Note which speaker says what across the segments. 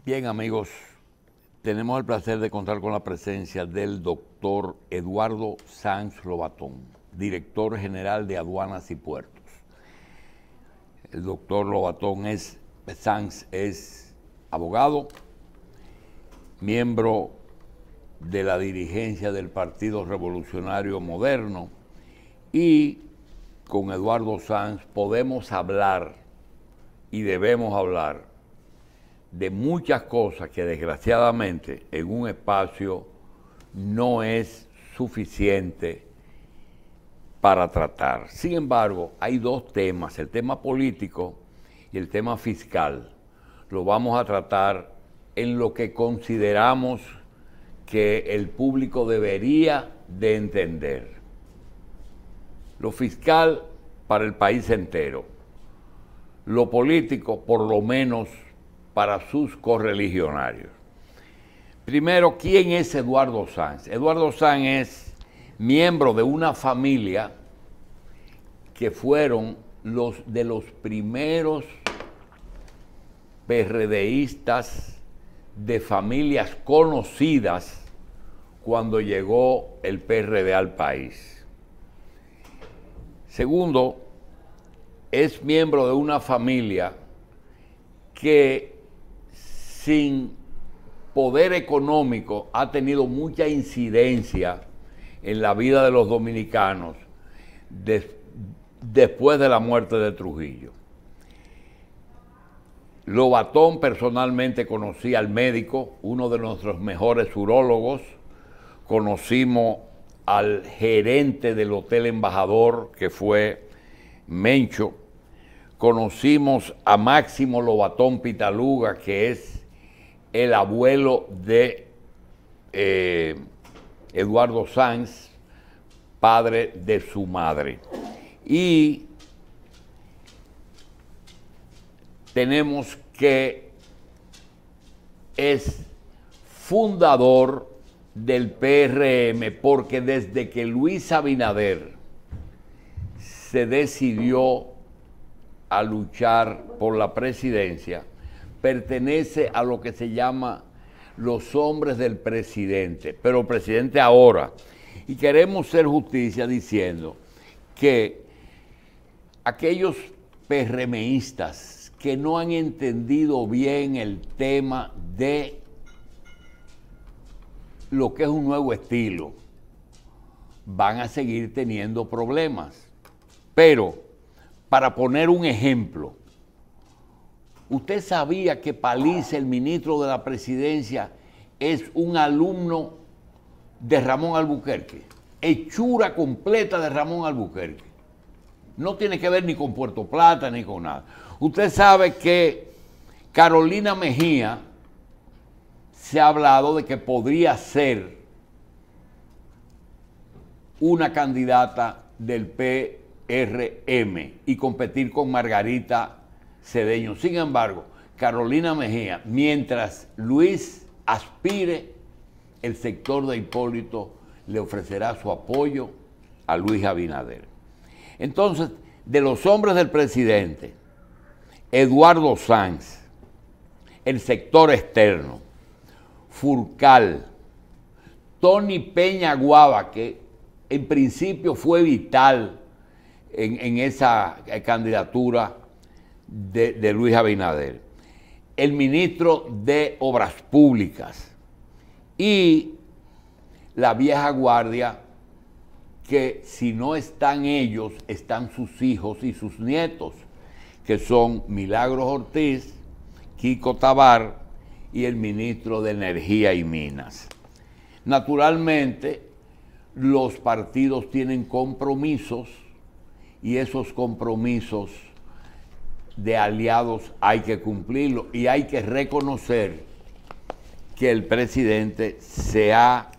Speaker 1: Bien, amigos, tenemos el placer de contar con la presencia del doctor Eduardo Sanz Lobatón, director general de Aduanas y Puertos. El doctor Sanz es abogado, miembro de la dirigencia del Partido Revolucionario Moderno, y con Eduardo Sanz podemos hablar y debemos hablar de muchas cosas que desgraciadamente en un espacio no es suficiente para tratar. Sin embargo, hay dos temas, el tema político y el tema fiscal. Lo vamos a tratar en lo que consideramos que el público debería de entender. Lo fiscal para el país entero. Lo político, por lo menos, para sus correligionarios. Primero, ¿quién es Eduardo Sanz? Eduardo Sanz es miembro de una familia que fueron los primeros PRDistas de familias conocidas cuando llegó el PRD al país. Segundo, es miembro de una familia que sin poder económico ha tenido mucha incidencia en la vida de los dominicanos después de la muerte de Trujillo. Lobatón personalmente conocía al médico, uno de nuestros mejores urólogos, conocimos al gerente del Hotel Embajador, que fue Mencho, conocimos a Máximo Lobatón Pitaluga, que es el abuelo de Eduardo Sanz, padre de su madre. Y tenemos que es fundador del PRM, porque desde que Luis Abinader se decidió a luchar por la presidencia, pertenece a lo que se llama los hombres del presidente, pero presidente ahora. Y queremos hacer justicia diciendo que aquellos PRMistas que no han entendido bien el tema de lo que es un nuevo estilo, van a seguir teniendo problemas. Pero, para poner un ejemplo, ¿usted sabía que Paliza, el ministro de la presidencia, es un alumno de Ramón Albuquerque? Hechura completa de Ramón Albuquerque. No tiene que ver ni con Puerto Plata ni con nada. Usted sabe que Carolina Mejía se ha hablado de que podría ser una candidata del PRM y competir con Margarita Cedeño. Sin embargo, Carolina Mejía, mientras Luis aspire, el sector de Hipólito le ofrecerá su apoyo a Luis Abinader. Entonces, de los hombres del presidente, Eduardo Sanz, el sector externo, Furcal, Tony Peña Guava, que en principio fue vital en esa candidatura de Luis Abinader, el ministro de Obras Públicas y la vieja guardia, que si no están ellos, están sus hijos y sus nietos, que son Milagros Ortiz, Kiko Tabar y el ministro de Energía y Minas. Naturalmente, los partidos tienen compromisos y esos compromisos de aliados hay que cumplirlo y hay que reconocer que el presidente se ha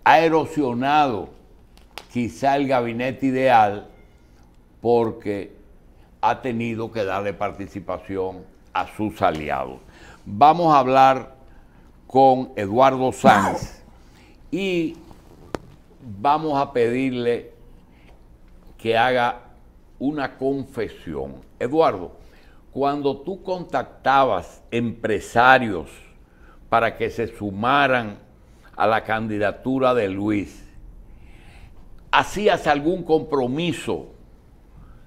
Speaker 1: erosionado quizá el gabinete ideal porque ha tenido que darle participación a sus aliados. Vamos a hablar con Eduardo Sanz y vamos a pedirle que haga una confesión. Eduardo, cuando tú contactabas empresarios para que se sumaran a la candidatura de Luis, ¿hacías algún compromiso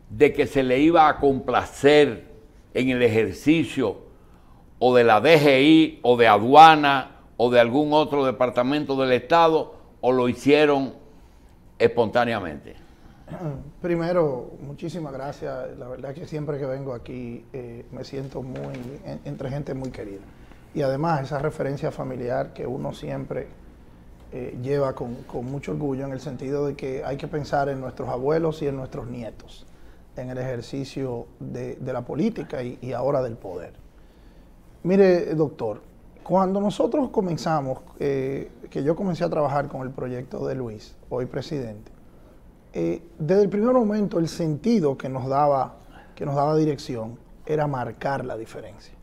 Speaker 1: de que se le iba a complacer en el ejercicio o de la DGI o de aduana o de algún otro departamento del Estado, o lo hicieron espontáneamente?
Speaker 2: Primero, muchísimas gracias. La verdad que siempre que vengo aquí me siento entre gente muy querida. Y además esa referencia familiar que uno siempre lleva con mucho orgullo, en el sentido de que hay que pensar en nuestros abuelos y en nuestros nietos, en el ejercicio de la política y ahora del poder. Mire, doctor, cuando nosotros comenzamos, que yo comencé a trabajar con el proyecto de Luis, hoy presidente, desde el primer momento el sentido que nos daba dirección era marcar la diferencia.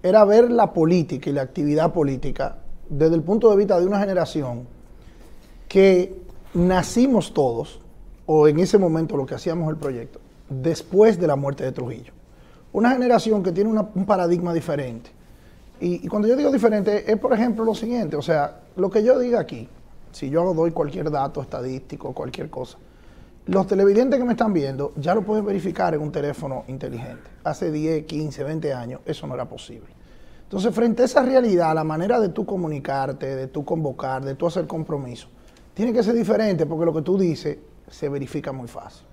Speaker 2: Era ver la política y la actividad política desde el punto de vista de una generación que nacimos todos, o en ese momento lo que hacíamos el proyecto, después de la muerte de Trujillo. Una generación que tiene un paradigma diferente. Y cuando yo digo diferente, es por ejemplo lo siguiente, o sea, lo que yo diga aquí, si yo doy cualquier dato estadístico, cualquier cosa, los televidentes que me están viendo ya lo pueden verificar en un teléfono inteligente. Hace 10, 15, 20 años eso no era posible. Entonces, frente a esa realidad, la manera de tú comunicarte, de tú convocar, de tú hacer compromiso, tiene que ser diferente, porque lo que tú dices se verifica muy fácil.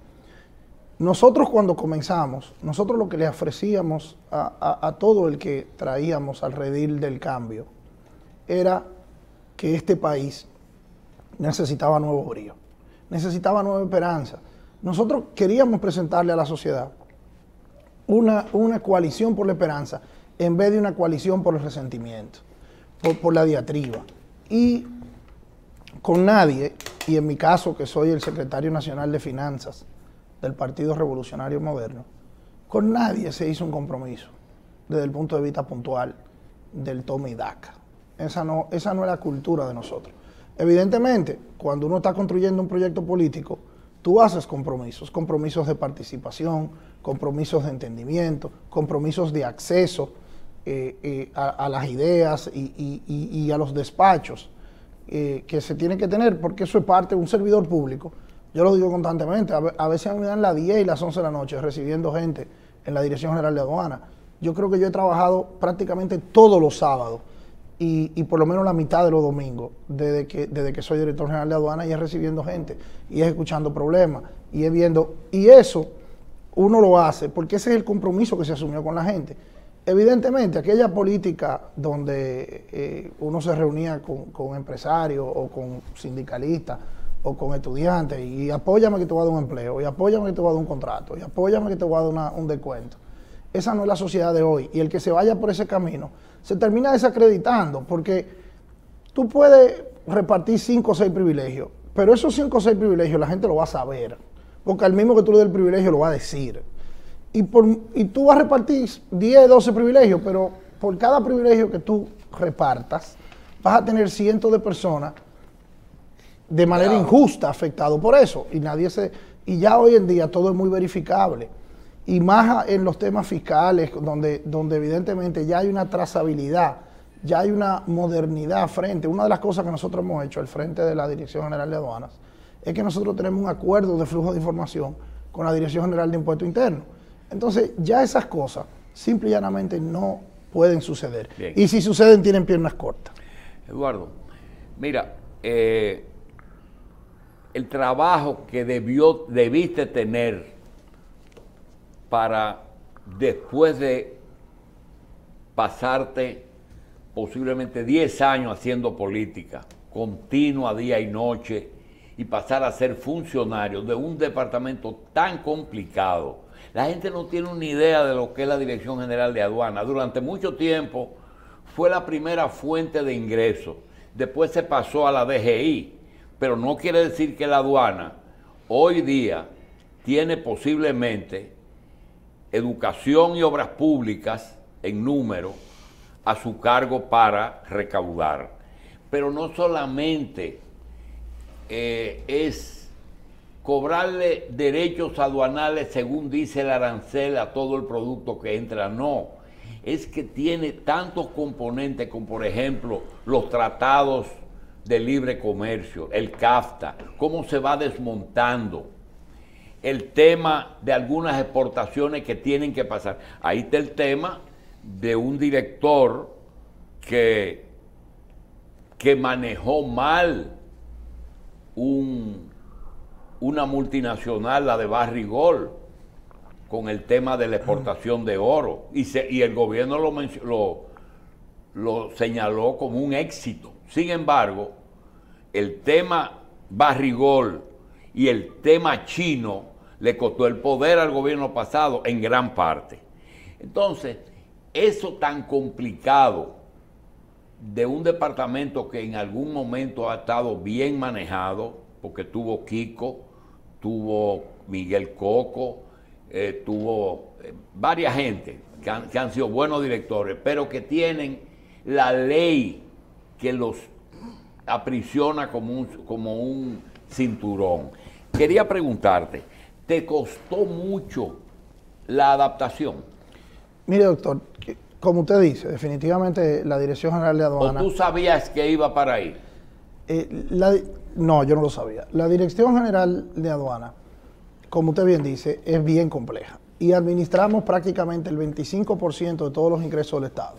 Speaker 2: Nosotros cuando comenzamos, nosotros lo que le ofrecíamos a todo el que traíamos al redil del cambio era que este país necesitaba nuevo brío, necesitaba nueva esperanza. Nosotros queríamos presentarle a la sociedad una coalición por la esperanza en vez de una coalición por el resentimiento, por la diatriba. Y con nadie, y en mi caso que soy el secretario nacional de Finanzas del Partido Revolucionario Moderno, con nadie se hizo un compromiso desde el punto de vista puntual del toma y daca. Esa no es la cultura de nosotros. Evidentemente, cuando uno está construyendo un proyecto político, tú haces compromisos de participación, compromisos de entendimiento, compromisos de acceso a las ideas y a los despachos que se tienen que tener, porque eso es parte de un servidor público. Yo lo digo constantemente, a veces a mí me dan las 10 y las 11 de la noche recibiendo gente en la Dirección General de Aduana. Yo creo que yo he trabajado prácticamente todos los sábados y por lo menos la mitad de los domingos desde que soy director general de Aduana, y es recibiendo gente, y es escuchando problemas, y es viendo, y eso uno lo hace porque ese es el compromiso que se asumió con la gente. Evidentemente, aquella política donde uno se reunía con empresarios o con sindicalistas o con estudiantes, y apóyame que te voy a dar un empleo, y apóyame que te voy a dar un contrato, y apóyame que te voy a dar un descuento. Esa no es la sociedad de hoy, y el que se vaya por ese camino se termina desacreditando, porque tú puedes repartir 5 o 6 privilegios, pero esos 5 o 6 privilegios la gente lo va a saber, porque al mismo que tú le des el privilegio lo va a decir. Y tú vas a repartir 10, 12 privilegios, pero por cada privilegio que tú repartas, vas a tener cientos de personas de manera injusta afectado por eso, y ya hoy en día todo es muy verificable, y más en los temas fiscales donde evidentemente ya hay una trazabilidad, ya hay una modernidad frente. Una de las cosas que nosotros hemos hecho al frente de la Dirección General de Aduanas es que nosotros tenemos un acuerdo de flujo de información con la Dirección General de Impuestos Internos. Entonces ya esas cosas simple y llanamente no pueden suceder. Bien. Y si suceden tienen piernas cortas.
Speaker 1: Eduardo, mira, el trabajo que debiste tener para, después de pasarte posiblemente 10 años haciendo política, continua día y noche, y pasar a ser funcionario de un departamento tan complicado. La gente no tiene una idea de lo que es la Dirección General de Aduana. Durante mucho tiempo fue la primera fuente de ingresos. Después se pasó a la DGI, pero no quiere decir que la aduana hoy día tiene posiblemente educación y obras públicas en número a su cargo para recaudar. Pero no solamente es cobrarle derechos aduanales según dice el arancel a todo el producto que entra. No, es que tiene tantos componentes como por ejemplo los tratados de libre comercio, el CAFTA, cómo se va desmontando, el tema de algunas exportaciones que tienen que pasar. Ahí está el tema de un director que manejó mal una multinacional, la de Barrigold, con el tema de la exportación de oro. Y el gobierno lo señaló como un éxito. Sin embargo, el tema Barrigold y el tema chino le costó el poder al gobierno pasado en gran parte. Entonces, eso tan complicado de un departamento que en algún momento ha estado bien manejado, porque tuvo Kiko, tuvo Miguel Coco, tuvo varias gente que han sido buenos directores, pero que tienen la ley que los aprisiona como un cinturón. Quería preguntarte, ¿te costó mucho la adaptación?
Speaker 2: Mire, doctor, como usted dice, definitivamente la Dirección General de Aduanas...
Speaker 1: ¿O tú sabías que iba para ahí?
Speaker 2: No, yo no lo sabía. La Dirección General de Aduanas, como usted bien dice, es bien compleja. Y administramos prácticamente el 25% de todos los ingresos del Estado.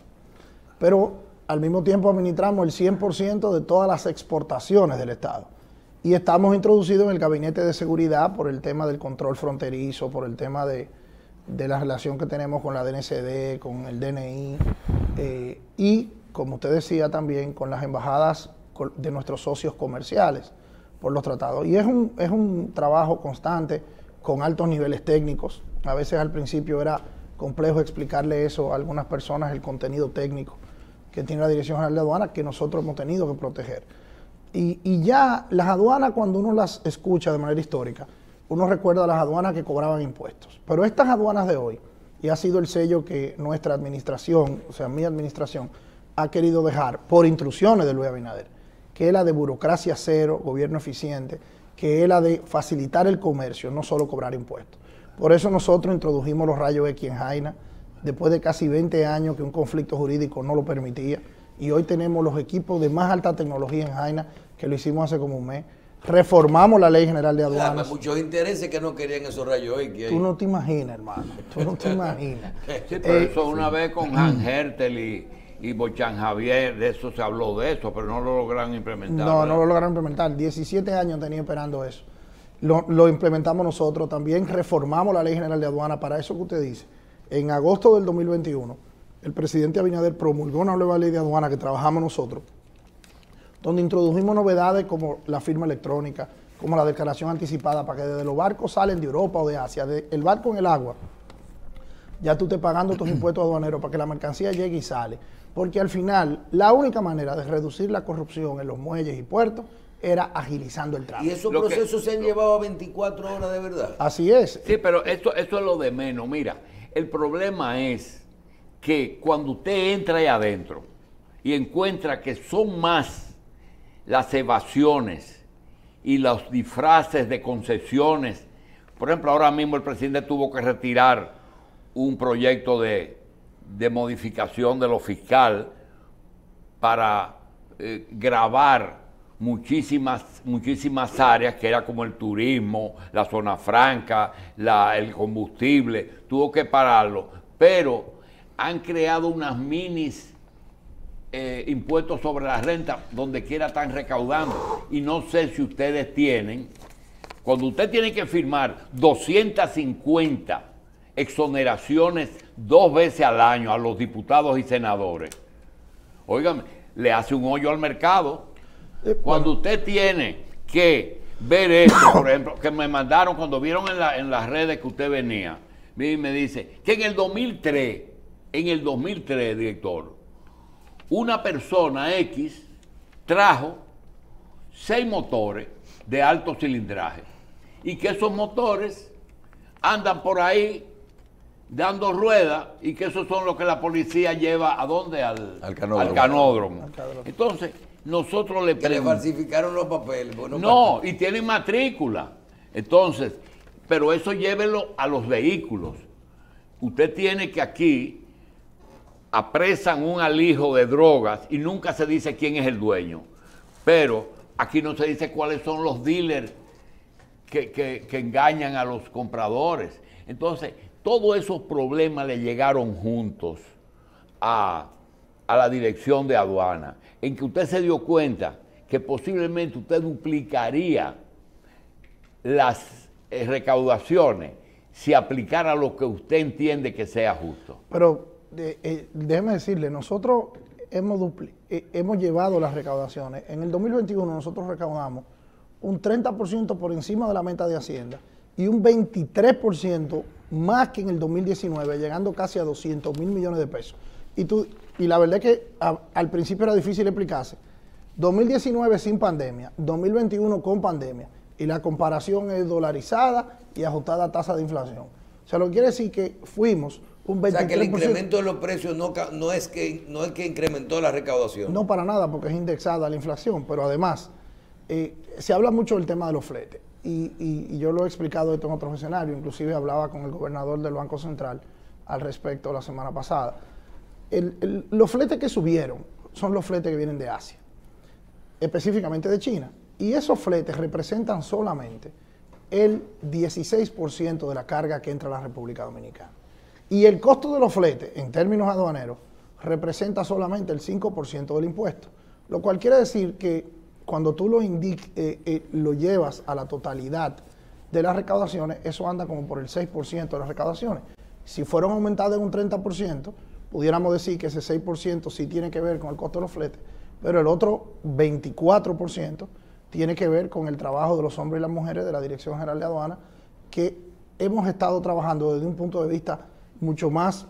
Speaker 2: Pero al mismo tiempo administramos el 100% de todas las exportaciones del Estado. Y estamos introducidos en el Gabinete de Seguridad por el tema del control fronterizo, por el tema de la relación que tenemos con la DNCD, con el DNI, y, como usted decía también, con las embajadas de nuestros socios comerciales por los tratados. Y es un trabajo constante con altos niveles técnicos. A veces al principio era complejo explicarle eso a algunas personas, el contenido técnico que tiene la Dirección General de Aduanas, que nosotros hemos tenido que proteger. Y ya las aduanas, cuando uno las escucha de manera histórica, uno recuerda a las aduanas que cobraban impuestos. Pero estas aduanas de hoy, y ha sido el sello que nuestra administración, o sea, mi administración, ha querido dejar por instrucciones de Luis Abinader, que es la de burocracia cero, gobierno eficiente, que es la de facilitar el comercio, no solo cobrar impuestos. Por eso nosotros introdujimos los rayos X en Jaina, después de casi 20 años que un conflicto jurídico no lo permitía, y hoy tenemos los equipos de más alta tecnología en Jaina, que lo hicimos hace como un mes. Reformamos la Ley General de Aduanas.
Speaker 3: Muchos intereses que no querían esos rayos X.
Speaker 2: Tú no te imaginas, hermano. Tú no te imaginas.
Speaker 1: Sí, pero eso una vez con Han Hertel y Bochan Javier, de eso se habló de eso, pero no lo lograron implementar.
Speaker 2: No, no lo lograron implementar. 17 años tenía esperando eso. Lo implementamos nosotros. También reformamos la Ley General de Aduanas para eso que usted dice. En agosto del 2021, el presidente Abinader promulgó una nueva ley de aduana que trabajamos nosotros, donde introdujimos novedades como la firma electrónica, como la declaración anticipada, para que desde los barcos salen de Europa o de Asia, el barco en el agua, ya tú estés pagando tus impuestos aduaneros para que la mercancía llegue y sale. Porque al final, la única manera de reducir la corrupción en los muelles y puertos era agilizando el tráfico.
Speaker 3: ¿Y esos procesos se han llevado a 24 horas de verdad?
Speaker 2: Así es.
Speaker 1: Sí, pero esto es lo de menos. Mira, el problema es que cuando usted entra ahí adentro y encuentra que son más las evasiones y los disfraces de concesiones. Por ejemplo, ahora mismo el presidente tuvo que retirar un proyecto de modificación de lo fiscal para gravar muchísimas áreas, que era como el turismo, la zona franca, el combustible. Tuvo que pararlo, pero han creado unas minis impuestos sobre la renta, donde quiera están recaudando. Y no sé si ustedes tienen, cuando usted tiene que firmar 250 exoneraciones 2 veces al año a los diputados y senadores, óigame, le hace un hoyo al mercado. Cuando usted tiene que ver esto, por ejemplo, que me mandaron cuando vieron en las redes que usted venía, me dice que en el 2003, director, una persona X trajo 6 motores de alto cilindraje y que esos motores andan por ahí dando ruedas y que esos son los que la policía lleva ¿a dónde? Al canódromo. Entonces, nosotros le
Speaker 3: que le falsificaron los papeles.
Speaker 1: No, y tienen matrícula. Entonces, pero eso llévelo a los vehículos. Usted tiene que aquí apresan un alijo de drogas y nunca se dice quién es el dueño. Pero aquí no se dice cuáles son los dealers que engañan a los compradores. Entonces, todos esos problemas le llegaron juntos a la dirección de aduana, en que usted se dio cuenta que posiblemente usted duplicaría las recaudaciones si aplicara lo que usted entiende que sea justo.
Speaker 2: Pero déjeme decirle, nosotros hemos llevado las recaudaciones. En el 2021 nosotros recaudamos un 30% por encima de la meta de Hacienda y un 23% más que en el 2019, llegando casi a 200 mil millones de pesos. Y la verdad es que al principio era difícil explicarse. 2019 sin pandemia, 2021 con pandemia, y la comparación es dolarizada y ajustada a tasa de inflación. O sea, lo que quiere decir que fuimos un 23%.
Speaker 3: O sea, que el incremento de los precios no es que incrementó la recaudación.
Speaker 2: No, para nada, porque es indexada a la inflación, pero además se habla mucho del tema de los fletes, y yo lo he explicado esto en otros escenarios, inclusive hablaba con el gobernador del Banco Central al respecto la semana pasada. Los fletes que subieron son los fletes que vienen de Asia, específicamente de China, y esos fletes representan solamente el 16% de la carga que entra a la República Dominicana. Y el costo de los fletes, en términos aduaneros, representa solamente el 5% del impuesto, lo cual quiere decir que cuando tú lo llevas a la totalidad de las recaudaciones, eso anda como por el 6% de las recaudaciones. Si fueron aumentadas en un 30%, pudiéramos decir que ese 6% sí tiene que ver con el costo de los fletes, pero el otro 24% tiene que ver con el trabajo de los hombres y las mujeres de la Dirección General de Aduana, que hemos estado trabajando desde un punto de vista mucho más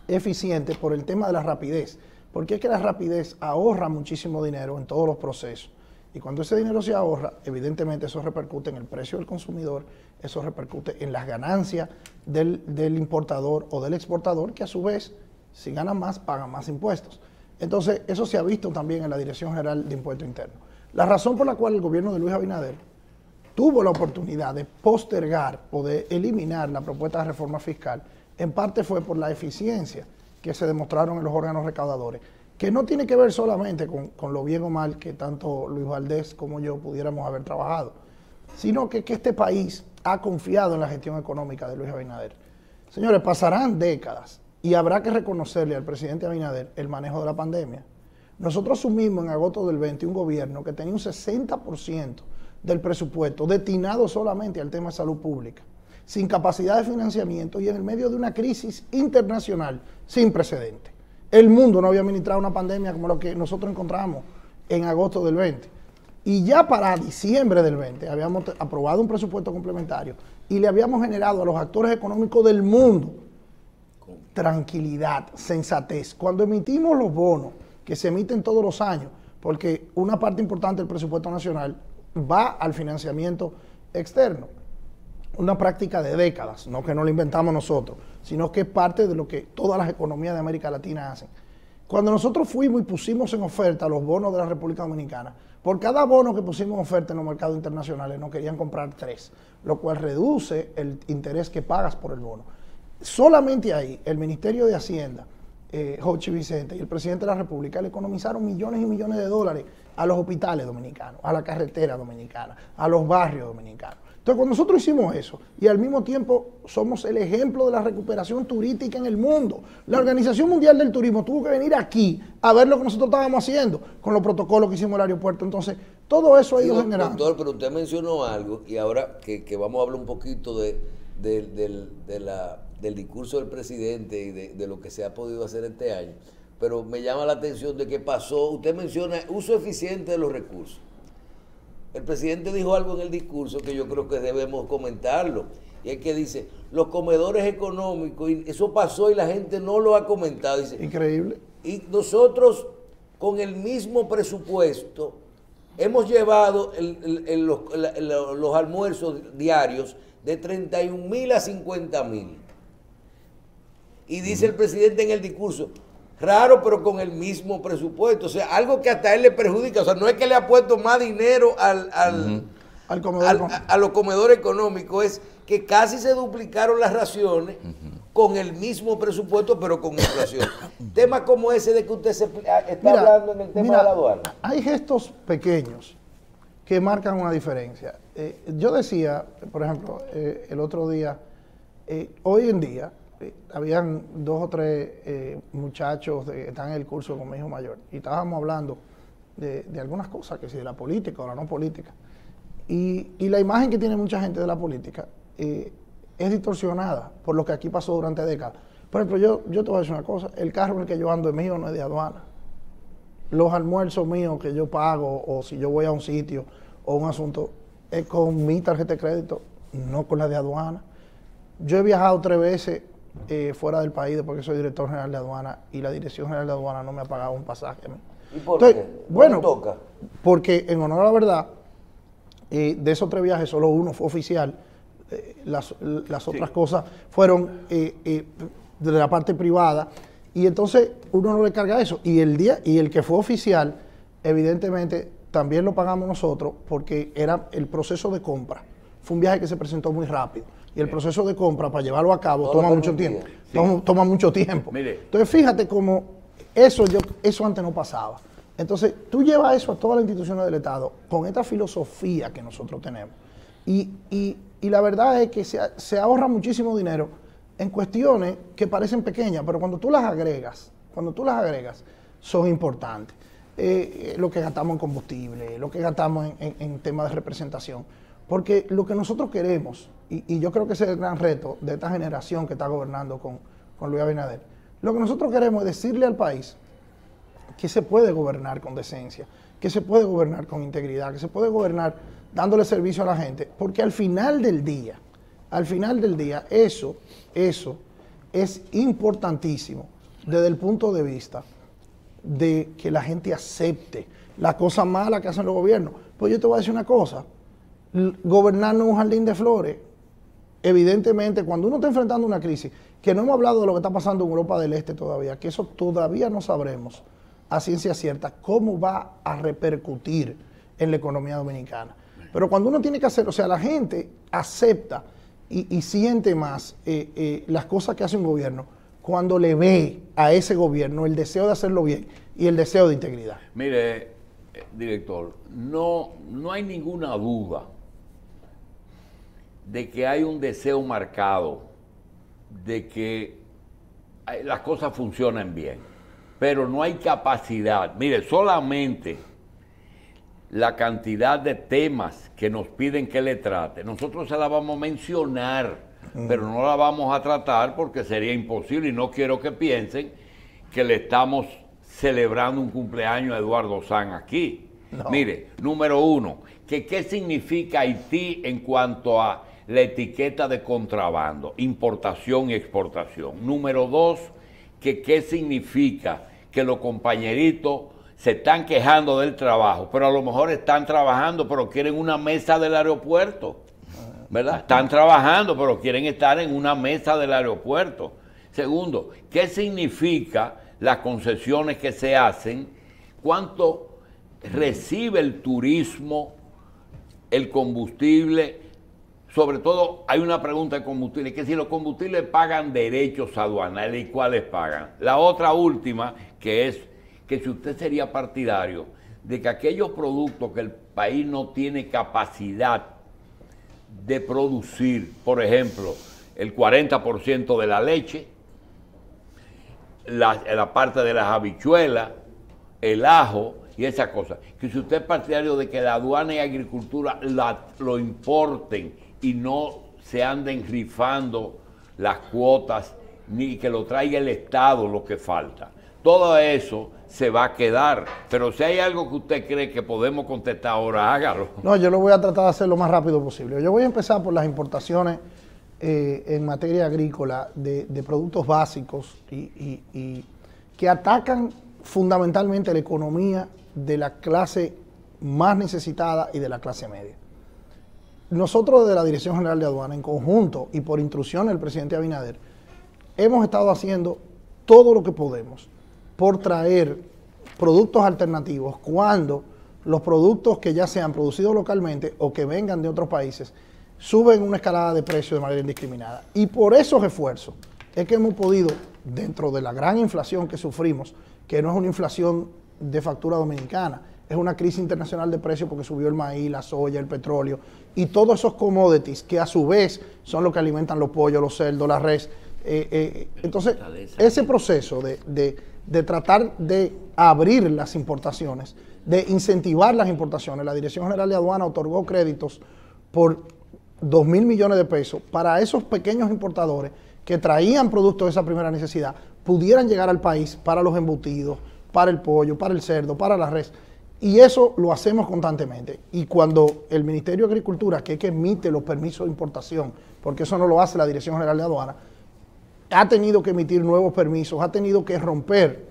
Speaker 2: eficiente por el tema de la rapidez, porque es que la rapidez ahorra muchísimo dinero en todos los procesos, y cuando ese dinero se ahorra, evidentemente eso repercute en el precio del consumidor, eso repercute en las ganancias del importador o del exportador, que a su vez, si ganan más, pagan más impuestos. Entonces, eso se ha visto también en la Dirección General de Impuesto Interno. La razón por la cual el gobierno de Luis Abinader tuvo la oportunidad de postergar o de eliminar la propuesta de reforma fiscal, en parte fue por la eficiencia que se demostraron en los órganos recaudadores, que no tiene que ver solamente con lo bien o mal que tanto Luis Valdés como yo pudiéramos haber trabajado, sino que este país ha confiado en la gestión económica de Luis Abinader. Señores, pasarán décadas y habrá que reconocerle al presidente Abinader el manejo de la pandemia. Nosotros asumimos en agosto del 20 un gobierno que tenía un 60% del presupuesto destinado solamente al tema de salud pública, sin capacidad de financiamiento y en el medio de una crisis internacional sin precedentes. El mundo no había administrado una pandemia como lo que nosotros encontramos en agosto del 20. Y ya para diciembre del 20 habíamos aprobado un presupuesto complementario y le habíamos generado a los actores económicos del mundo tranquilidad, sensatez. Cuando emitimos los bonos, que se emiten todos los años, porque una parte importante del presupuesto nacional va al financiamiento externo, una práctica de décadas, no que no lo inventamos nosotros, sino que es parte de lo que todas las economías de América Latina hacen. Cuando nosotros fuimos y pusimos en oferta los bonos de la República Dominicana, por cada bono que pusimos en oferta en los mercados internacionales nos querían comprar 3, lo cual reduce el interés que pagas por el bono. Solamente ahí, el Ministerio de Hacienda, Jochi Vicente y el presidente de la República le economizaron millones y millones de dólares a los hospitales dominicanos, a la carretera dominicana, a los barrios dominicanos. Entonces, cuando nosotros hicimos eso, y al mismo tiempo somos el ejemplo de la recuperación turística en el mundo, la Organización Mundial del Turismo tuvo que venir aquí a ver lo que nosotros estábamos haciendo con los protocolos que hicimos en el aeropuerto. Entonces, todo eso ha ido generando.
Speaker 3: Doctor, pero usted mencionó algo, y ahora que vamos a hablar un poquito del discurso del presidente y de lo que se ha podido hacer este año, pero me llama la atención de que pasó, usted menciona uso eficiente de los recursos. El presidente dijo algo en el discurso que yo creo que debemos comentarlo, y es que dice, los comedores económicos, y eso pasó y la gente no lo ha comentado. Dice,
Speaker 2: increíble.
Speaker 3: Y nosotros con el mismo presupuesto hemos llevado los almuerzos diarios de 31,000 a 50,000. Y dice el presidente en el discurso, raro, pero con el mismo presupuesto. O sea, algo que hasta él le perjudica. O sea, no es que le ha puesto más dinero
Speaker 2: al comedor
Speaker 3: a los comedores económicos es que casi se duplicaron las raciones con el mismo presupuesto, pero con inflación. Temas como ese de que usted está hablando en el tema de la aduana.
Speaker 2: Hay gestos pequeños que marcan una diferencia. Yo decía, por ejemplo, el otro día, hoy en día, habían 2 o 3 muchachos que están en el curso con mi hijo mayor y estábamos hablando de algunas cosas, que si de la política o la no política. Y la imagen que tiene mucha gente de la política es distorsionada por lo que aquí pasó durante décadas. Por ejemplo, yo te voy a decir una cosa, el carro en el que yo ando es mío, no es de aduana. Los almuerzos míos que yo pago, o si yo voy a un sitio o un asunto, es con mi tarjeta de crédito, no con la de aduana. Yo he viajado 3 veces fuera del país después que soy director general de aduana y la Dirección General de Aduana no me ha pagado un pasaje a mí.
Speaker 3: ¿Y por qué?
Speaker 2: Bueno,
Speaker 3: toca? Porque
Speaker 2: en honor a la verdad, de esos 3 viajes solo uno fue oficial, las otras cosas fueron de la parte privada, y entonces uno no le carga eso, y el que fue oficial, evidentemente también lo pagamos nosotros, porque era el proceso de compra. Fue un viaje que se presentó muy rápido, y el proceso de compra para llevarlo a cabo toma mucho tiempo. Toma mucho tiempo.
Speaker 1: Mire.
Speaker 2: Entonces fíjate cómo eso antes no pasaba. Entonces tú llevas eso a todas las instituciones del Estado con esta filosofía que nosotros tenemos. Y la verdad es que se ahorra muchísimo dinero en cuestiones que parecen pequeñas, pero cuando tú las agregas, son importantes. Lo que gastamos en combustible, lo que gastamos en temas de representación. Porque lo que nosotros queremos, y yo creo que ese es el gran reto de esta generación que está gobernando con Luis Abinader, lo que nosotros queremos es decirle al país que se puede gobernar con decencia, que se puede gobernar con integridad, que se puede gobernar dándole servicio a la gente, porque al final del día, eso es importantísimo desde el punto de vista de que la gente acepte las cosas malas que hacen los gobiernos. Pues yo te voy a decir una cosa, gobernar no es un jardín de flores. Evidentemente, cuando uno está enfrentando una crisis, que no hemos hablado de lo que está pasando en Europa del Este todavía, que eso todavía no sabremos a ciencia cierta cómo va a repercutir en la economía dominicana. Pero cuando uno tiene que hacer, o sea, la gente acepta y siente más las cosas que hace un gobierno cuando le ve a ese gobierno el deseo de hacerlo bien y el deseo de integridad.
Speaker 1: Mire, director, no hay ninguna duda de que hay un deseo marcado de que las cosas funcionen bien, pero no hay capacidad. Mire, solamente la cantidad de temas que nos piden que le trate, nosotros se la vamos a mencionar, pero no la vamos a tratar porque sería imposible, y no quiero que piensen que le estamos celebrando un cumpleaños a Eduardo Sanz aquí. No. Mire, número 1, que qué significa Haití en cuanto a la etiqueta de contrabando, importación y exportación. Número 2, que qué significa que los compañeritos se están quejando del trabajo, pero a lo mejor están trabajando, pero quieren una mesa del aeropuerto, ¿verdad? Están trabajando, pero quieren estar en una mesa del aeropuerto. Segundo, ¿qué significa las concesiones que se hacen? ¿Cuánto recibe el turismo, el combustible? Sobre todo, hay una pregunta de combustible, que si los combustibles pagan derechos aduanales, ¿y cuáles pagan? La otra última, que es que si usted sería partidario de que aquellos productos que el país no tiene capacidad de producir, por ejemplo, el 40% de la leche, la parte de las habichuelas, el ajo y esas cosas, que si usted es partidario de que la aduana y agricultura lo importen y no se anden rifando las cuotas, ni que lo traiga el Estado lo que falta. Todo eso se va a quedar, pero si hay algo que usted cree que podemos contestar ahora, hágalo.
Speaker 2: No, yo lo voy a tratar de hacer lo más rápido posible. Yo voy a empezar por las importaciones en materia agrícola de productos básicos y que atacan fundamentalmente la economía de la clase más necesitada y de la clase media. Nosotros de la Dirección General de Aduana, en conjunto y por instrucción del presidente Abinader, hemos estado haciendo todo lo que podemos por traer productos alternativos cuando los productos que ya sean producidos localmente o que vengan de otros países suben una escalada de precios de manera indiscriminada. Y por esos esfuerzos es que hemos podido, dentro de la gran inflación que sufrimos, que no es una inflación de factura dominicana, es una crisis internacional de precios porque subió el maíz, la soya, el petróleo y todos esos commodities que a su vez son los que alimentan los pollos, los cerdos, la res. Entonces, ese proceso de tratar de abrir las importaciones, de incentivar las importaciones, la Dirección General de Aduana otorgó créditos por 2.000 millones de pesos para esos pequeños importadores que traían productos de esa primera necesidad, pudieran llegar al país para los embutidos, para el pollo, para el cerdo, para la res. Y eso lo hacemos constantemente. Y cuando el Ministerio de Agricultura, que es que emite los permisos de importación, porque eso no lo hace la Dirección General de Aduana, ha tenido que emitir nuevos permisos, ha tenido que romper,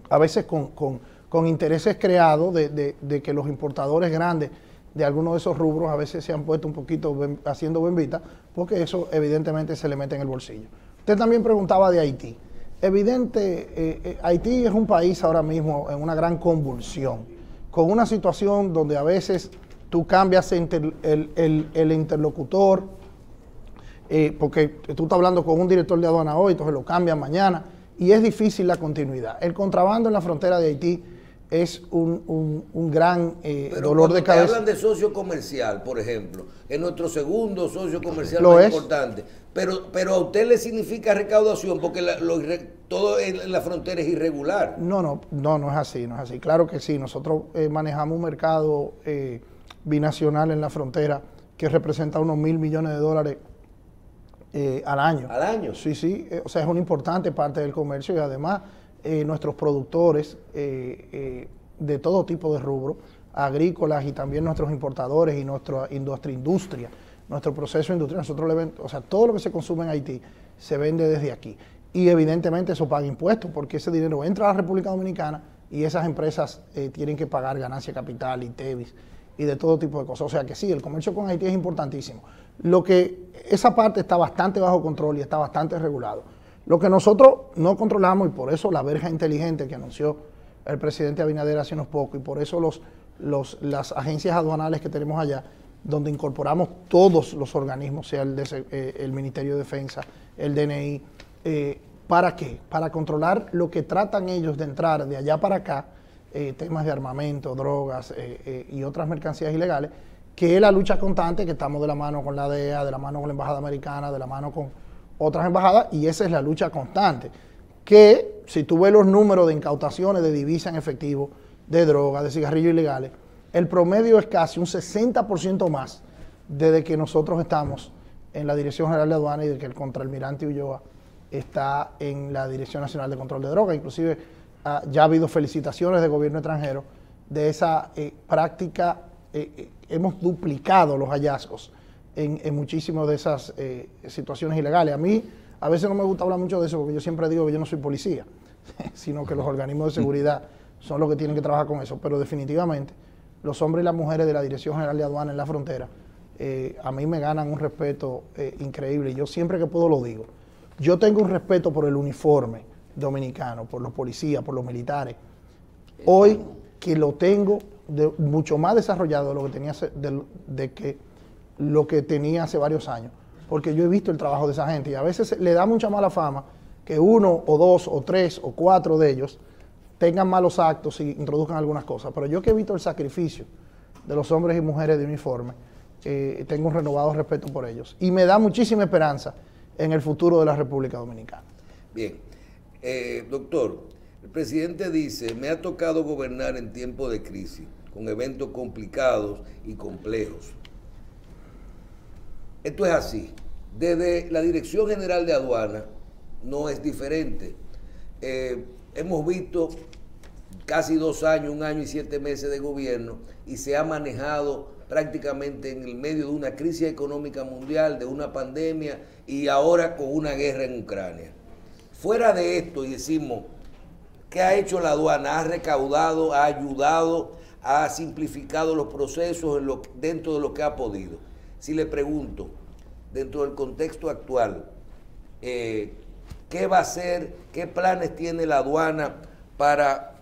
Speaker 2: a veces con intereses creados de que los importadores grandes de algunos de esos rubros a veces se han puesto un poquito haciendo bembita, porque eso evidentemente se le mete en el bolsillo. Usted también preguntaba de Haití. Haití es un país ahora mismo en una gran convulsión, con una situación donde a veces tú cambias el interlocutor, porque tú estás hablando con un director de aduana hoy, entonces lo cambian mañana, y es difícil la continuidad. El contrabando en la frontera de Haití es un gran dolor de cabeza.
Speaker 3: Hablan de socio comercial, por ejemplo, es nuestro segundo socio comercial
Speaker 2: más
Speaker 3: importante, pero a usted le significa recaudación porque todo en la frontera es irregular.
Speaker 2: No es así, no es así. Claro que sí, nosotros manejamos un mercado binacional en la frontera que representa unos $1.000 millones al año.
Speaker 3: ¿Al año?
Speaker 2: Sí, o sea, es una importante parte del comercio y además nuestros productores de todo tipo de rubro, agrícolas y también nuestros importadores y nuestra industria, nuestro proceso industrial, nosotros todo lo que se consume en Haití se vende desde aquí. Y evidentemente eso paga impuestos porque ese dinero entra a la República Dominicana y esas empresas tienen que pagar ganancia capital y TEBIS y de todo tipo de cosas. O sea que sí, el comercio con Haití es importantísimo. Esa parte está bastante bajo control y está bastante regulado. Lo que nosotros no controlamos, y por eso la verja inteligente que anunció el presidente Abinader hace unos pocos, y por eso las agencias aduanales que tenemos allá, donde incorporamos todos los organismos, sea el Ministerio de Defensa, el DNI, ¿para qué? Para controlar lo que tratan ellos de entrar de allá para acá, temas de armamento, drogas y otras mercancías ilegales, que es la lucha constante, que estamos de la mano con la DEA, de la mano con la Embajada Americana, de la mano con otras embajadas, y esa es la lucha constante. Que si tú ves los números de incautaciones de divisa en efectivo, de drogas, de cigarrillos ilegales, el promedio es casi un 60% más desde que nosotros estamos en la Dirección General de Aduana y de que el contraalmirante Ulloa está en la Dirección Nacional de Control de Drogas. Inclusive ya ha habido felicitaciones del gobierno extranjero de esa práctica. Hemos duplicado los hallazgos en muchísimas de esas situaciones ilegales. A mí a veces no me gusta hablar mucho de eso porque yo siempre digo que yo no soy policía, sino que los organismos de seguridad son los que tienen que trabajar con eso, pero definitivamente los hombres y las mujeres de la Dirección General de Aduana en la frontera a mí me ganan un respeto increíble y yo siempre que puedo lo digo. Yo tengo un respeto por el uniforme dominicano, por los policías, por los militares. Hoy que lo tengo mucho más desarrollado de lo que tenía hace varios años, porque yo he visto el trabajo de esa gente y a veces le da mucha mala fama que uno o dos o tres o cuatro de ellos tengan malos actos y introduzcan algunas cosas, pero yo que he visto el sacrificio de los hombres y mujeres de uniforme, tengo un renovado respeto por ellos y me da muchísima esperanza en el futuro de la República Dominicana.
Speaker 3: Bien, doctor, el presidente dice, me ha tocado gobernar en tiempos de crisis, con eventos complicados y complejos. Esto es así. Desde la Dirección General de Aduana no es diferente. Hemos visto casi 2 años, 1 año y 7 meses de gobierno y se ha manejado prácticamente en el medio de una crisis económica mundial, de una pandemia y ahora con una guerra en Ucrania. Fuera de esto, y decimos, ¿qué ha hecho la aduana? Ha recaudado, ha ayudado, ha simplificado los procesos dentro de lo que ha podido. Si le pregunto, dentro del contexto actual, ¿qué va a hacer? ¿Qué planes tiene la aduana para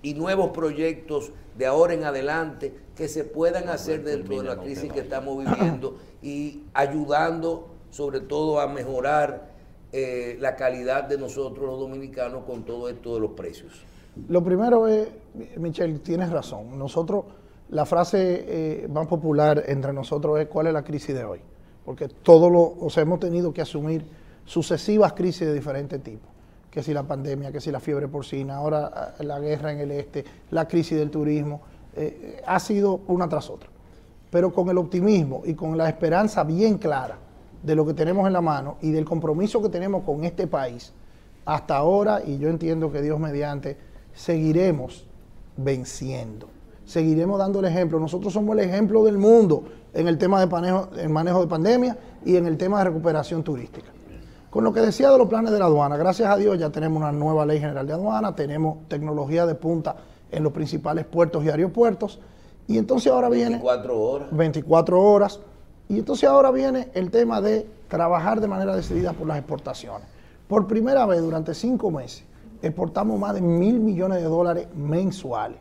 Speaker 3: y nuevos proyectos de ahora en adelante que se puedan hacer dentro de la crisis que estamos viviendo y ayudando sobre todo a mejorar la calidad de nosotros los dominicanos con todo esto de los precios?
Speaker 2: Lo primero es, Michelle, tienes razón. Nosotros, la frase más popular entre nosotros es ¿cuál es la crisis de hoy? Porque hemos tenido que asumir sucesivas crisis de diferentes tipos. Que si la pandemia, que si la fiebre porcina, ahora la guerra en el este, la crisis del turismo, ha sido una tras otra. Pero con el optimismo y con la esperanza bien clara de lo que tenemos en la mano y del compromiso que tenemos con este país, hasta ahora, y yo entiendo que Dios mediante, seguiremos venciendo. Seguiremos dando el ejemplo. Nosotros somos el ejemplo del mundo en el tema de manejo de pandemia y en el tema de recuperación turística. Con lo que decía de los planes de la aduana, gracias a Dios ya tenemos una nueva ley general de aduana, tenemos tecnología de punta en los principales puertos y aeropuertos, y entonces ahora
Speaker 3: 24 horas.
Speaker 2: 24 horas, y entonces ahora viene el tema de trabajar de manera decidida por las exportaciones. Por primera vez durante 5 meses exportamos más de $1.000 millones mensuales.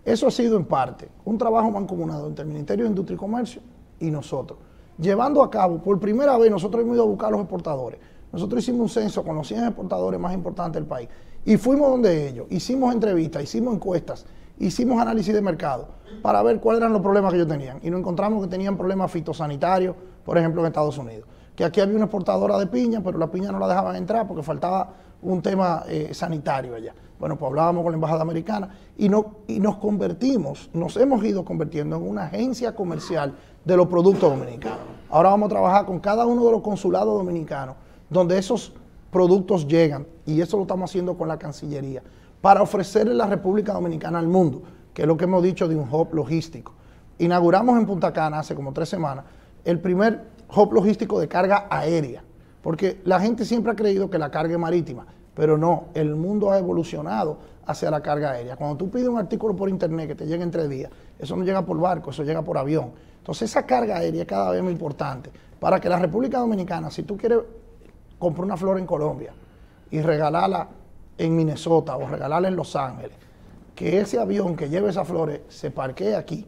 Speaker 2: Eso ha sido en parte un trabajo mancomunado entre el Ministerio de Industria y Comercio y nosotros, llevando a cabo, por primera vez nosotros hemos ido a buscar a los exportadores. Nosotros hicimos un censo con los 100 exportadores más importantes del país y fuimos donde ellos, hicimos entrevistas, hicimos encuestas, hicimos análisis de mercado para ver cuáles eran los problemas que ellos tenían, y nos encontramos que tenían problemas fitosanitarios, por ejemplo en Estados Unidos, que aquí había una exportadora de piña, pero la piña no la dejaban entrar porque faltaba un tema sanitario allá. Bueno, pues hablábamos con la embajada americana y nos hemos ido convirtiendo en una agencia comercial de los productos dominicanos. Ahora vamos a trabajar con cada uno de los consulados dominicanos donde esos productos llegan, y eso lo estamos haciendo con la Cancillería, para ofrecerle la República Dominicana al mundo, que es lo que hemos dicho de un hub logístico. Inauguramos en Punta Cana hace como 3 semanas el primer hub logístico de carga aérea, porque la gente siempre ha creído que la carga es marítima, pero no, el mundo ha evolucionado hacia la carga aérea. Cuando tú pides un artículo por internet que te llegue en 3 días, eso no llega por barco, eso llega por avión. Entonces esa carga aérea es cada vez más importante para que la República Dominicana, si tú quieres comprar una flor en Colombia y regalarla en Minnesota o regalarla en Los Ángeles, que ese avión que lleve esas flores se parquee aquí,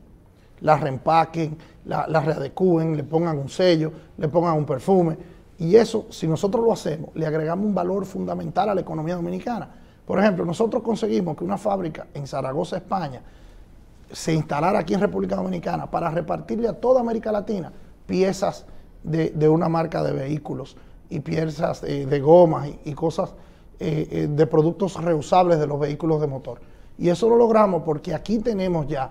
Speaker 2: las reempaquen, las readecúen, le pongan un sello, le pongan un perfume, y eso, si nosotros lo hacemos, le agregamos un valor fundamental a la economía dominicana. Por ejemplo, nosotros conseguimos que una fábrica en Zaragoza, España, se instalara aquí en República Dominicana para repartirle a toda América Latina piezas de una marca de vehículos y piezas de gomas y cosas de productos reusables de los vehículos de motor. Y eso lo logramos porque aquí tenemos ya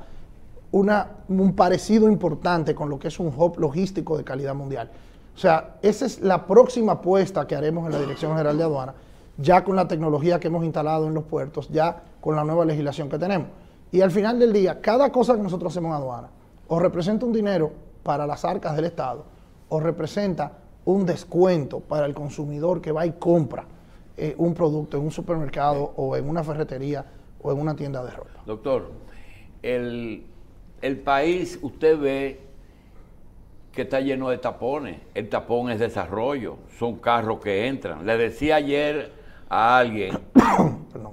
Speaker 2: un parecido importante con lo que es un hub logístico de calidad mundial. O sea, esa es la próxima apuesta que haremos en la Dirección General de Aduana, ya con la tecnología que hemos instalado en los puertos, ya con la nueva legislación que tenemos. Y al final del día, cada cosa que nosotros hacemos en aduana o representa un dinero para las arcas del Estado o representa un descuento para el consumidor que va y compra un producto en un supermercado o en una ferretería o en una tienda de ropa.
Speaker 1: Doctor, el país, usted ve que está lleno de tapones. El tapón es desarrollo, son carros que entran. Le decía ayer a alguien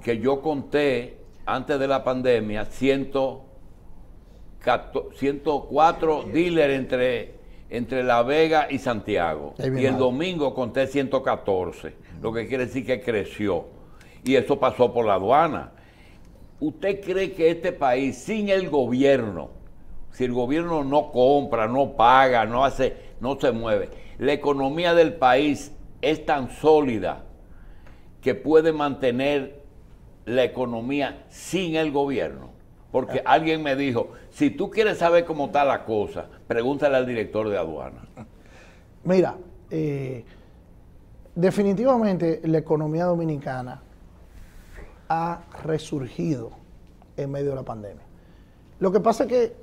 Speaker 1: que yo conté antes de la pandemia 104 dealers entre La Vega y Santiago. Y el domingo conté 114, lo que quiere decir que creció. Y eso pasó por la aduana. ¿Usted cree que este país, sin el gobierno, si el gobierno no compra, no paga, no se mueve, la economía del país es tan sólida que puede mantener la economía sin el gobierno? Porque alguien me dijo, si tú quieres saber cómo está la cosa, pregúntale al director de aduana.
Speaker 2: Mira, definitivamente la economía dominicana ha resurgido en medio de la pandemia. Lo que pasa es que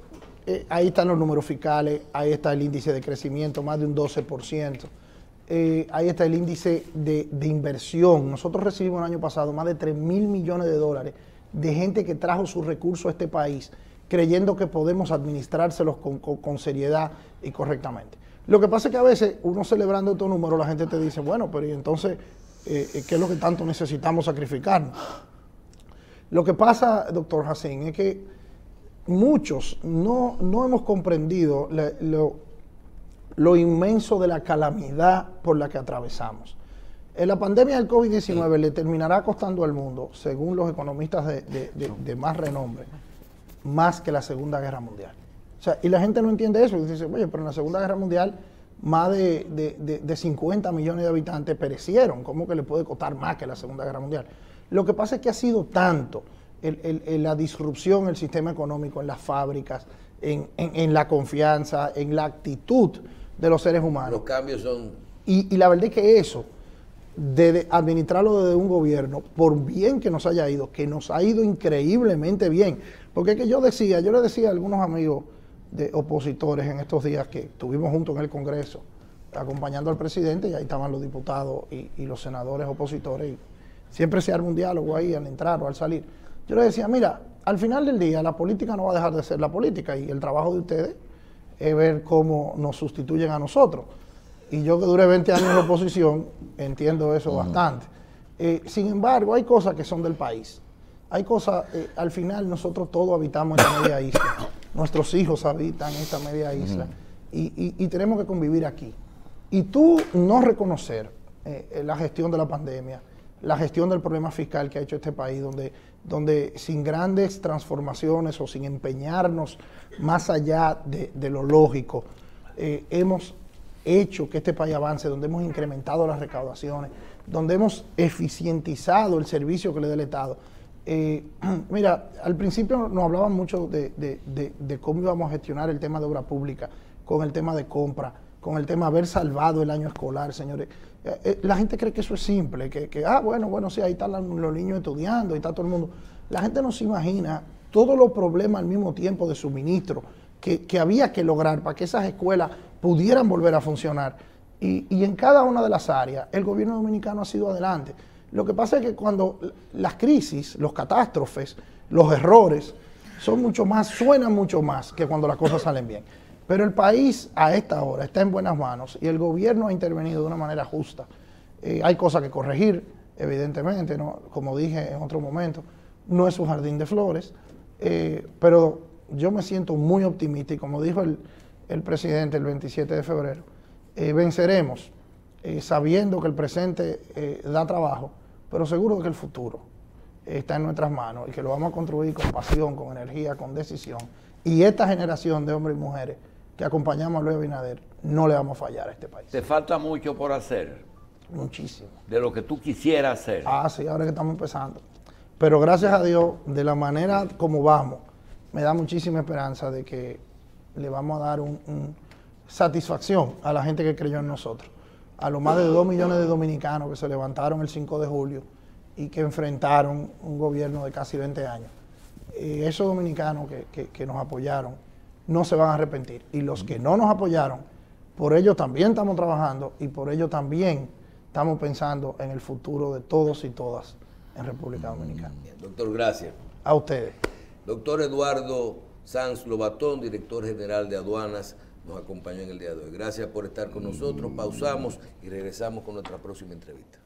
Speaker 2: ahí están los números fiscales, ahí está el índice de crecimiento, más de un 12%, ahí está el índice de inversión. Nosotros recibimos el año pasado más de $3.000 millones de gente que trajo sus recursos a este país, creyendo que podemos administrárselos con seriedad y correctamente. Lo que pasa es que a veces, uno celebrando estos números, la gente te dice, bueno, pero ¿y entonces qué es lo que tanto necesitamos sacrificarnos? Lo que pasa, doctor Jacín, es que muchos no hemos comprendido lo inmenso de la calamidad por la que atravesamos. La pandemia del COVID-19 le terminará costando al mundo, según los economistas de más renombre, más que la Segunda Guerra Mundial. O sea, y la gente no entiende eso. Y dice, oye, pero en la Segunda Guerra Mundial más de 50 millones de habitantes perecieron. ¿Cómo que le puede costar más que la Segunda Guerra Mundial? Lo que pasa es que ha sido tanto la disrupción en el sistema económico, en las fábricas, en la confianza, en la actitud de los seres humanos.
Speaker 3: Los cambios son...
Speaker 2: Y la verdad es que eso, de administrarlo desde un gobierno, por bien que nos haya ido, que nos ha ido increíblemente bien. Porque es que yo le decía a algunos amigos de opositores en estos días que estuvimos juntos en el Congreso, acompañando al presidente, y ahí estaban los diputados y los senadores opositores, y siempre se arma un diálogo ahí al entrar o al salir. Yo les decía, mira, al final del día la política no va a dejar de ser la política, y el trabajo de ustedes es ver cómo nos sustituyen a nosotros. Y yo que duré 20 años en la oposición, entiendo eso bastante. Sin embargo, hay cosas que son del país. Hay cosas, al final nosotros todos habitamos esta media isla. Nuestros hijos habitan esta media isla. Y tenemos que convivir aquí. Y tú no reconocer la gestión de la pandemia, la gestión del problema fiscal que ha hecho este país, donde sin grandes transformaciones o sin empeñarnos más allá de lo lógico, hemos hecho que este país avance, donde hemos incrementado las recaudaciones, donde hemos eficientizado el servicio que le da el Estado. Mira, al principio nos hablaban mucho de cómo íbamos a gestionar el tema de obra pública, con el tema de compra, con el tema de haber salvado el año escolar, señores. La gente cree que eso es simple, bueno, sí, ahí están los niños estudiando, ahí está todo el mundo. La gente no se imagina todos los problemas al mismo tiempo de suministro que había que lograr para que esas escuelas pudieran volver a funcionar. Y en cada una de las áreas, el gobierno dominicano ha sido adelante. Lo que pasa es que cuando las crisis, los catástrofes, los errores, suenan mucho más que cuando las cosas salen bien. Pero el país a esta hora está en buenas manos y el gobierno ha intervenido de una manera justa. Hay cosas que corregir, evidentemente, ¿no? Como dije en otro momento, no es un jardín de flores, pero yo me siento muy optimista y como dijo el presidente el 27 de febrero, venceremos sabiendo que el presente da trabajo, pero seguro de que el futuro está en nuestras manos y que lo vamos a construir con pasión, con energía, con decisión. Y esta generación de hombres y mujeres que acompañamos a Luis Abinader, no le vamos a fallar a este país.
Speaker 1: ¿Te falta mucho por hacer?
Speaker 2: Muchísimo.
Speaker 1: De lo que tú quisieras hacer.
Speaker 2: Ah, sí, ahora que estamos empezando. Pero gracias a Dios, de la manera como vamos, me da muchísima esperanza de que le vamos a dar satisfacción a la gente que creyó en nosotros. A los más de 2 millones de dominicanos que se levantaron el 5 de julio y que enfrentaron un gobierno de casi 20 años. Esos dominicanos que nos apoyaron no se van a arrepentir. Y los que no nos apoyaron, por ellos también estamos trabajando y por ellos también estamos pensando en el futuro de todos y todas en República Dominicana.
Speaker 3: Bien, doctor, gracias.
Speaker 2: A ustedes.
Speaker 3: Doctor Eduardo Sanz Lobatón, director general de aduanas, nos acompañó en el día de hoy. Gracias por estar con nosotros. Pausamos y regresamos con nuestra próxima entrevista.